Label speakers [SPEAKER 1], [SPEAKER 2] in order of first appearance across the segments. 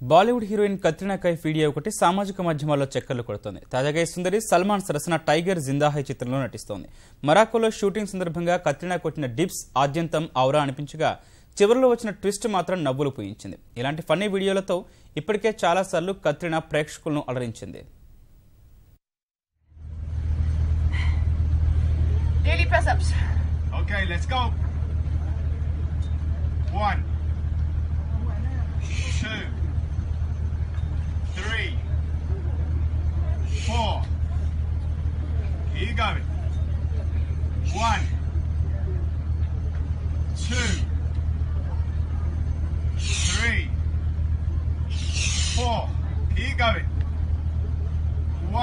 [SPEAKER 1] Bollywood heroine Katrina Kaif video ఒకటి సామాజిక మాధ్యమాల్లో చక్కర్లు కొడుతోంది. తాజాగా ఈ సుందరి సల్మాన్ సరసన టైగర్ జిందా హై చిత్రంలో నటిస్తోంది. మొరాకోలో షూటింగ్ సందర్భంగా కత్రినా కొట్టిన డిప్స్ ఆద్యంతం ఔరా అనిపించగా చివరిలో వచ్చిన ట్విస్ట్ మాత్రం నవ్వులు పూయించింది. ఇలాంటి ఫన్నీ వీడియోలతో ఇప్పటికే చాలాసార్లు కత్రినా ప్రేక్షకులను అలరించింది.
[SPEAKER 2] Daily press-ups.
[SPEAKER 3] Okay, let's go. 1, 2, 3, 4. Here you go. 1, 2, 3, 4. Here you go.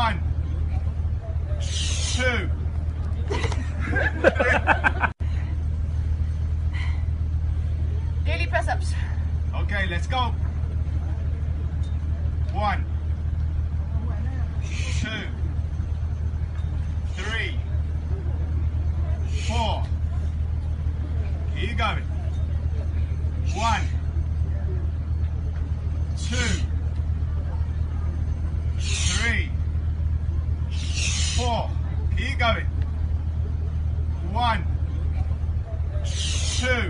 [SPEAKER 3] 1, 2.
[SPEAKER 2] Daily press-ups.
[SPEAKER 3] Okay, let's go. 1, 2, 3, 4. Here you go. 1, 2, 3, 4. Here you go. 1, 2.